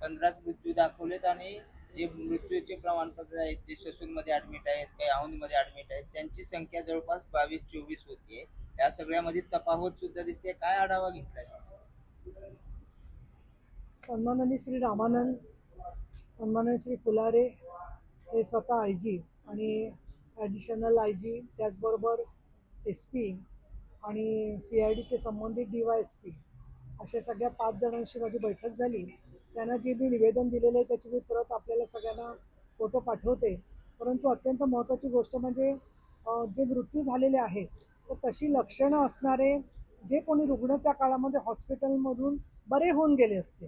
15च मृत्यू दाखवलेत आणि जे मृत्यूचे प्रमाणपत्र आहेत ते ससूनमध्ये ऍडमिट आहेत, काही औंधमध्ये ऍडमिट आहेत, त्यांची संख्या जवळपास 22-24 होतीये. या सगळ्यामध्ये तफावत सुद्धा दिसते. काय आढावा घेतलाय? सन्माननीय श्री रामानंद, सन्माननीय श्री फुलारे हे स्वतः आय जी आणि ॲडिशनल आय जी, त्याचबरोबर एस पी आणि CIDचे संबंधित DYSP अशा सगळ्या 5 जणांशी माझी बैठक झाली. त्यांना जे मी निवेदन दिलेलं आहे त्याची मी परत आपल्याला सगळ्यांना फोटो पाठवते. परंतु अत्यंत महत्त्वाची गोष्ट म्हणजे जे मृत्यू झालेले आहेत तर तशी लक्षणं असणारे जे कोणी रुग्ण त्या काळामध्ये हॉस्पिटलमधून बरे होऊन गेले असते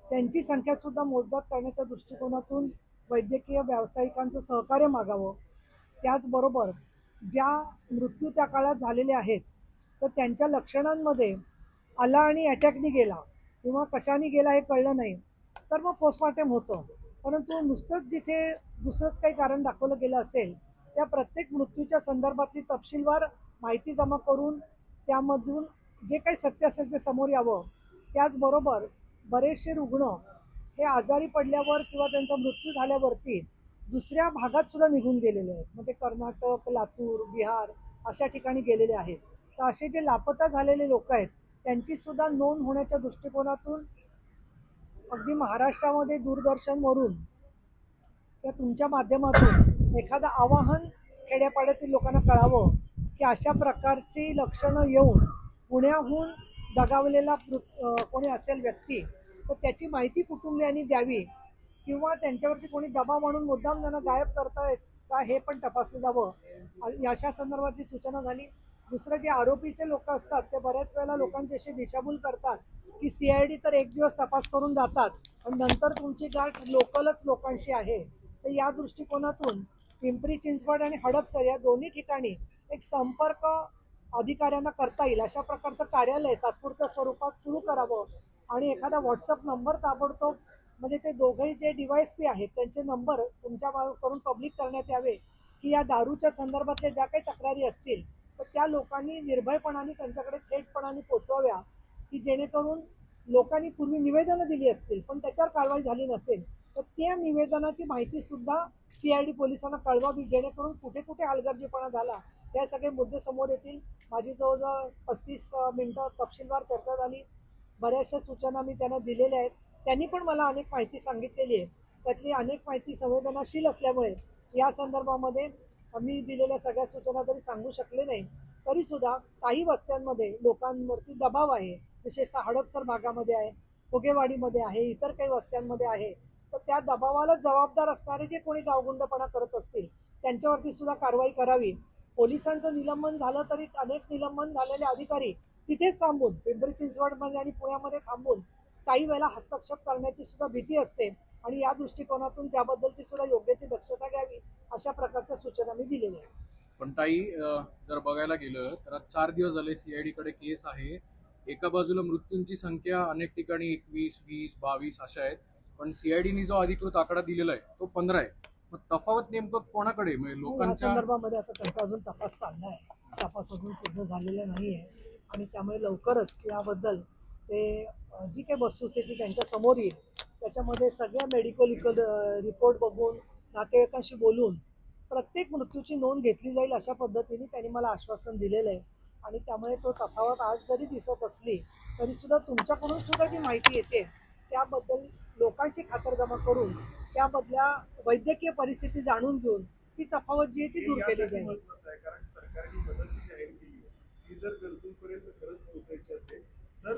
त्यांची संख्यासुद्धा मोजदाद करण्याच्या दृष्टिकोनातून वैद्यकीय व्यावसायिकांचं सहकार्य मागावं. त्याचबरोबर ज्या मृत्यू त्या काळात झालेले आहेत तर त्यांच्या लक्षणांमध्ये आला आणि अटॅकनी गेला किंवा कशाने गेला हे कळलं नाही तर मग पोस्टमॉर्टम होतं. परंतु नुसतंच जिथे दुसरंच काही कारण दाखवलं गेलं असेल त्या प्रत्येक मृत्यूच्या संदर्भातली तपशीलवार माहिती जमा करून त्यामधून जे काही सत्य असेल ते समोर यावं. त्याचबरोबर बरेचसे रुग्ण हे आजारी पडल्यावर किंवा त्यांचा मृत्यू झाल्यावरती दुसऱ्या भागात सुद्धा निघून गेलेले आहेत. मग ते कर्नाटक, लातूर, बिहार अशा ठिकाणी गेलेले आहेत. तर असे जे लापता झालेले लोक आहेत त्यांची सुद्धा नोंद होण्याच्या दृष्टिकोनातून अगदी महाराष्ट्रामध्ये दूरदर्शनवरून किंवा तुमच्या माध्यमातून एखादं आवाहन खेड्यापाड्यातील लोकांना कळावं की अशा प्रकारची लक्षणं येऊन पुण्याहून दगावलेला कोणी असेल व्यक्ती तर त्याची माहिती कुटुंबियांनी द्यावी किंवा त्यांच्यावरती कोणी दबाव आणून मुद्दाम त्यांना गायब करतायत का हे पण तपासलं जावं अशा संदर्भातली सूचना झाली. दुसरं जे आरोपीचे लोक असतात ते बऱ्याच वेळेला लोकांची अशी दिशाभूल करतात की CID तर एक दिवस तपास करून जातात आणि नंतर तुमची गाठ लोकलच लोकांशी आहे. तर या दृष्टिकोनातून पिंपरी चिंचवड आणि हडपसर या दोन्ही ठिकाणी एक संपर्क अधिकाऱ्यांना करता येईल अशा प्रकारचं कार्यालय तात्पुरत्या स्वरूपात सुरू करावं आणि एखादा व्हॉट्सअप नंबर ताबडतोब म्हणजे ते दोघंही जे DYSP आहेत त्यांचे नंबर तुमच्या करून पब्लिक करण्यात यावे की या दारूच्या संदर्भातल्या ज्या काही तक्रारी असतील तर त्या लोकांनी निर्भयपणाने त्यांच्याकडे थेटपणाने पोचवाव्या की जेणेकरून लोकांनी पूर्वी निवेदनं दिली असतील पण त्याच्यावर कारवाई झाली नसेल तर त्या निवेदनाची माहिती सुद्धा CID पोलिसांना कळवावी जेणेकरून कुठे कुठे हलगर्जीपणा झाला या सगळे मुद्दे समोर येतील. माझी जवळजवळ 35 मिनिटं तपशीलवार चर्चा झाली. बऱ्याचशा सूचना मी त्यांना दिलेल्या आहेत. त्यांनी पण मला अनेक माहिती सांगितलेली आहे. त्यातली अनेक माहिती संवेदनाशील असल्यामुळे या संदर्भामध्ये मी दिलेल्या सगळ्या सूचना जरी सांगू शकले नाही तरीसुद्धा काही वस्त्यांमध्ये लोकांवरती दबाव आहे. विशेषतः हडपसर भागामध्ये आहे, फुगेवाडीमध्ये आहे, इतर काही वस्त्यांमध्ये आहे. तर त्या दबावाला जबाबदार असणारे जे कोणी गावगुंडपणा करत असतील त्यांच्यावरती सुद्धा कारवाई करावी. पोलिसांचं निलंबन झालं तरी अनेक निलंबन झालेले अधिकारी तिथेच थांबून पिंपरी चिंचवडमध्ये आणि पुण्यामध्ये थांबून काही वेळेला हस्तक्षेप करण्याची सुद्धा भीती असते आणि या दृष्टिकोनातून त्याबद्दलची सुद्धा योग्य ती दक्षता घ्यावी अशा प्रकारच्या सूचना मी दिलेल्या आहेत. पण ताई, जर बघायला गेलं तर आज 4 दिवस झाले CID कडे केस आहे. एका बाजूला मृत्यूंची संख्या अनेक ठिकाणी 21, 20, 22 अशा आहेत, पण CIDने जो अधिकृत आकडा दिलेला आहे तो 15 आहे. मग तफावत नेमकं कोणाकडे, म्हणजे या लोकांच्या? संदर्भामध्ये आता त्यांचा अजून तपास चालला आहे. तपास अजून पूर्ण झालेला नाही आहे आणि त्यामुळे लवकरच याबद्दल ते जी काही वस्तुस्थिती त्यांच्या समोर येईल त्याच्यामध्ये सगळ्या मेडिकल रिपोर्ट बघून नातेवाईकांशी बोलून प्रत्येक मृत्यूची नोंद घेतली जाईल अशा पद्धतीने त्यांनी मला आश्वासन दिलेलं आहे. आणि त्यामुळे तो तफावत आज जरी दिसत असली तरीसुद्धा तुमच्याकडून सुद्धा जी माहिती येते त्याबद्दल लोकांशी खातरजमा करून त्याबदल्या वैद्यकीय परिस्थिती जाणून घेऊन ती तफावत जी आहे ती दूर केली जाईल. कारण सरकारने मदत जी जाहीर केली आहे ती जर गरजूंपर्यंत खरंच पोहोचायची असेल तर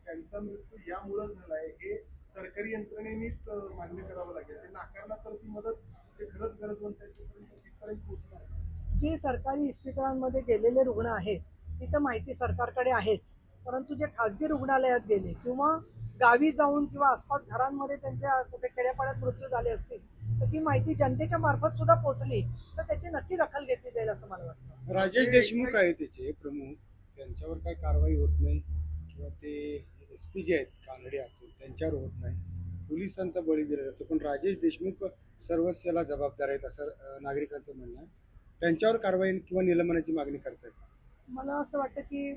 त्यांचा मृत्यू यामुळे झालाय हे सरकारी यंत्रणेनेच मान्य करावं लागेल. ते नाकारणार तर ती मदत जे खरंच गरजवंत आहे तिथपर्यंत पोहोचणार. जे सरकारी इस्पितळांमध्ये गेलेले रुग्ण आहेत तिथं माहिती सरकारकडे आहेच. परंतु जे खाजगी रुग्णालयात गेले किंवा गावी जाऊन किंवा आसपास घरांमध्ये त्यांचे कुठे खेड्यापाड्यात मृत्यू झाले असतील तर ती माहिती जनतेच्या मार्फत सुद्धा पोहोचली तर त्याची नक्की दखल घेतली जाईल असं मला वाटतं. राजेश देशमुख आहे त्याचे प्रमुख, त्यांच्यावर काही कारवाई होत नाही किंवा ते SP जे आहेत कानडे आतून त्यांच्यावर होत नाही, पोलिसांचा बळी दिला जातो. पण राजेश देशमुख सर्वच याला जबाबदार आहेत असं नागरिकांचं म्हणणं आहे. त्यांच्यावर कारवाई किंवा निलंबनाची मागणी करतायत. मला असं वाटतं की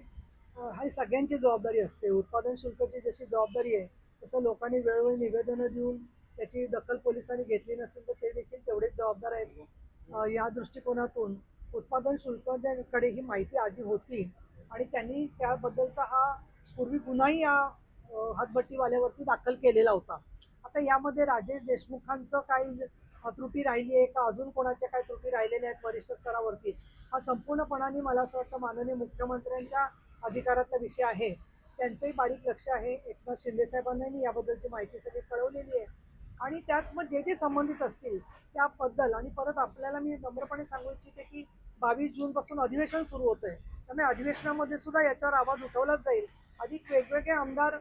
ही सगळ्यांची जबाबदारी असते. उत्पादन शुल्काची जशी जबाबदारी आहे तसं लोकांनी वेळोवेळी निवेदनं देऊन त्याची दखल पोलिसांनी घेतली नसेल तर ते देखील तेवढेच जबाबदार आहेत. या दृष्टिकोनातून उत्पादन शुल्काकडे ही माहिती आधी होती आणि त्यांनी त्याबद्दलचा हा पूर्वी गुन्हाही या हातभट्टीवाल्यावरती दाखल केलेला होता. आता यामध्ये राजेश देशमुखांचं काही त्रुटी राहिली आहे का अजून कोणाच्या काही त्रुटी राहिलेल्या आहेत वरिष्ठ स्तरावरती, हा संपूर्णपणाने मला असं वाटतं माननीय मुख्यमंत्र्यांच्या अधिकारातला विषय आहे. त्यांचंही बारीक लक्ष आहे. एकनाथ शिंदे साहेबांनाही याबद्दलची माहिती सगळी कळवलेली आहे आणि त्यात मग जे जे संबंधित असतील त्याबद्दल आणि परत आपल्याला मी नम्रपणे सांगू इच्छिते की 22 जूनपासून अधिवेशन सुरू होतंय. त्यामुळे अधिवेशनामध्ये सुद्धा याच्यावर आवाज उठवलाच जाईल. अधिक वेगवेगळे आमदार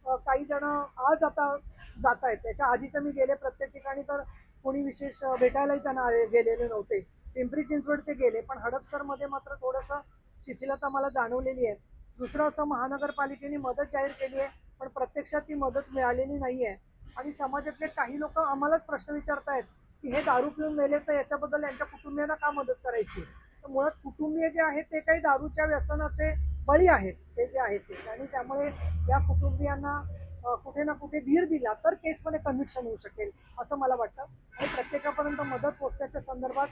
काही जण आज आता जात आहेत. त्याच्या आधी तर मी गेले प्रत्येक ठिकाणी तर कोणी विशेष भेटायलाही त्यांना गेलेले नव्हते. पिंपरी चिंचवडचे गेले पण हडपसरमध्ये मात्र थोडंसं शिथिलता मला जाणवलेली आहे. दुसरं असं महानगरपालिकेने मदत जाहीर केली आहे पण प्रत्यक्षात ती मदत मिळालेली नाही आहे आणि समाजातले काही लोक आम्हालाच प्रश्न विचारतायत की हे दारू पिऊन मेले तर याच्याबद्दल यांच्या कुटुंबियांना का मदत करायची. तर मुळात कुटुंबीय जे आहेत ते काही दारूच्या व्यसनाचे बळी आहेत ते जे आहेत ते आणि त्यामुळे या कुटुंबियांना कुठे ना कुठे धीर दिला तर केसमध्ये कन्व्हिक्शन होऊ शकेल असं मला वाटतं. आणि प्रत्येकापर्यंत मदत पोचण्याच्या संदर्भात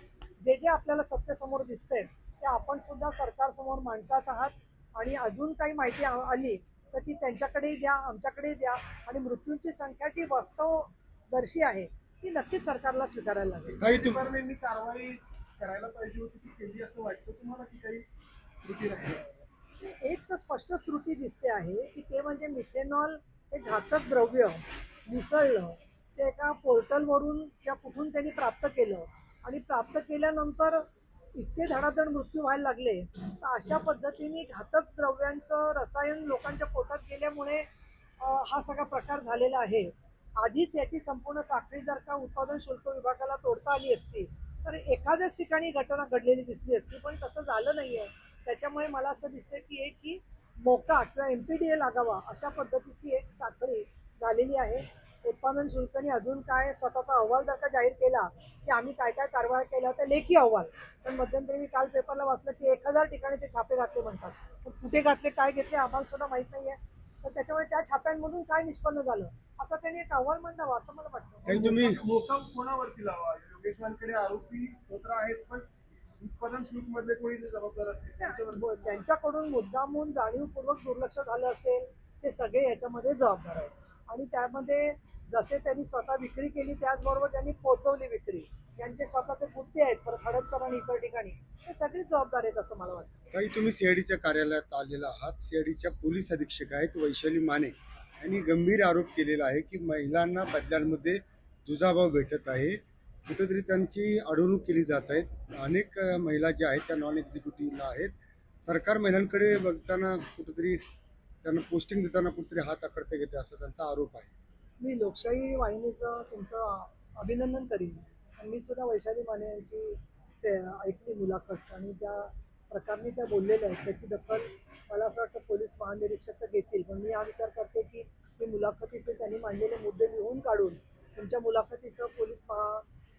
जे जे आपल्याला सत्तेसमोर दिसतंय ते आपण सुद्धा सरकारसमोर मांडताच आहात आणि अजून काही माहिती आली तर ती त्यांच्याकडेही द्या आमच्याकडेही द्या आणि मृत्यूंची संख्या जी वास्तवदर्शी आहे ती नक्कीच सरकारला स्वीकारायला लागेल. डिपार्टमेंटनी कारवाई करायला पाहिजे होती ती केली असं वाटतं तुम्हाला की काही त्रुटी राहिली? एक तर स्पष्ट त्रुटी दिसते आहे की ते म्हणजे मिथेनॉल हे घातक द्रव्य मिसळलं ते एका पोर्टलवरून किंवा कुठून त्यांनी प्राप्त केलं आणि प्राप्त केल्यानंतर इतके धडाधड मृत्यू व्हायला लागले. तर अशा पद्धतीने घातक द्रव्यांचं रसायन लोकांच्या पोटात गेल्यामुळे हा सगळा प्रकार झालेला आहे. आधीच याची संपूर्ण साखळी जर का उत्पादन शुल्क विभागाला तोडता आली असती तर एखाद्याच ठिकाणी घटना घडलेली दिसली असती पण तसं झालं नाही आहे. त्याच्यामुळे मला असं दिसतं की मोका किंवा MPDA लागावा अशा पद्धतीची एक साखळी झालेली आहे. उत्पादन शुल्काने अजून काय स्वतःचा अहवाल जर का जाहीर केला की आम्ही काय काय कारवाया केल्या होत्या लेखी अहवाल, पण मध्यंतरी मी काल पेपरला वाचलं की 1000 ठिकाणी ते छापे घातले म्हणतात. पण कुठे घातले काय घेतले आम्हाला सुद्धा माहित नाहीये. तर त्याच्यामुळे त्या छाप्यांमधून काय निष्पन्न झालं असं त्यांनी एक अहवाल मांडावा असं मला वाटतं. तुम्ही मोकाम कोणावरती लावा? योगेशवांकडे आरोपी होत आहेच पण उत्पादन शुल्क मधले कोणी जबाबदार असतील त्यांच्याकडून मुद्दामून जाणीवपूर्वक दुर्लक्ष झालं असेल ते सगळे याच्यामध्ये जबाबदार आहेत आणि त्यामध्ये जसे त्यांनी स्वतः विक्री केली त्याचबरोबर त्यांनी पोहोचवली विक्री यांचे स्वतःचे गुत्ते आहेत परत हडपसर आणि इतर ठिकाणी हे सगळेच जबाबदार आहेत असं मला वाटतं. काही तुम्ही सीआयडीच्या कार्यालयात आलेला आहात. सीआयडीच्या पोलीस अधीक्षक आहेत वैशाली माने यांनी गंभीर आरोप केलेला आहे की महिलांना बदल्यांमध्ये दुजाभाव भेटत आहे. कुठेतरी त्यांची अडवणूक केली जात आहे. अनेक महिला ज्या आहेत त्या नॉन एक्झिक्युटिव्हला आहेत. सरकार महिलांकडे बघताना कुठेतरी त्यांना पोस्टिंग देताना कुठेतरी हात आकडते घेते असा त्यांचा आरोप आहे. मी लोकशाही वाहिनीचं तुमचं अभिनंदन करीन आणि मी सुद्धा वैशाली माने यांची ऐकली मुलाखत आणि ज्या प्रकारे त्या बोललेल्या आहेत त्याची दखल मला असं वाटतं पोलीस महानिरीक्षक तर घेतील. पण मी हा विचार करते की मी मुलाखतीचे त्यांनी मांडलेले मुद्दे लिहून काढून तुमच्या मुलाखतीसह पोलीस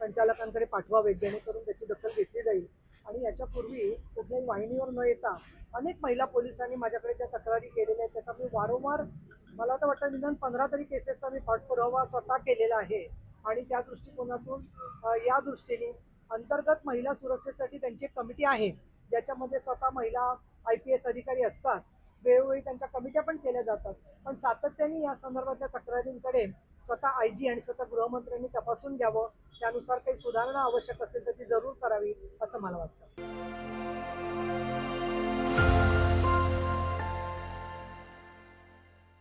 संचालकांकडे पाठवावे जेणेकरून त्याची दखल घेतली जाईल. आणि याच्यापूर्वी कुठल्याही वाहिनीवर न येता अनेक महिला पोलिसांनी माझ्याकडे ज्या तक्रारी केलेल्या आहेत त्याचा मी वारंवार मला तर वाटतं निदान 15 तरी केसेसचा मी पाठपुरावा स्वतः केलेला आहे आणि त्या दृष्टिकोनातून या दृष्टीने अंतर्गत महिला सुरक्षेसाठी त्यांची एक कमिटी आहे ज्याच्यामध्ये स्वतः महिला IPS अधिकारी असतात. वेळोवेळी त्यांच्या कमिट्या पण केल्या जातात पण सातत्याने या संदर्भातल्या तक्रारींकडे स्वतः IG आणि स्वतः गृहमंत्र्यांनी तपासून घ्यावं. त्यानुसार काही सुधारणा आवश्यक असेल तर ती जरूर करावी असं मला वाटतं.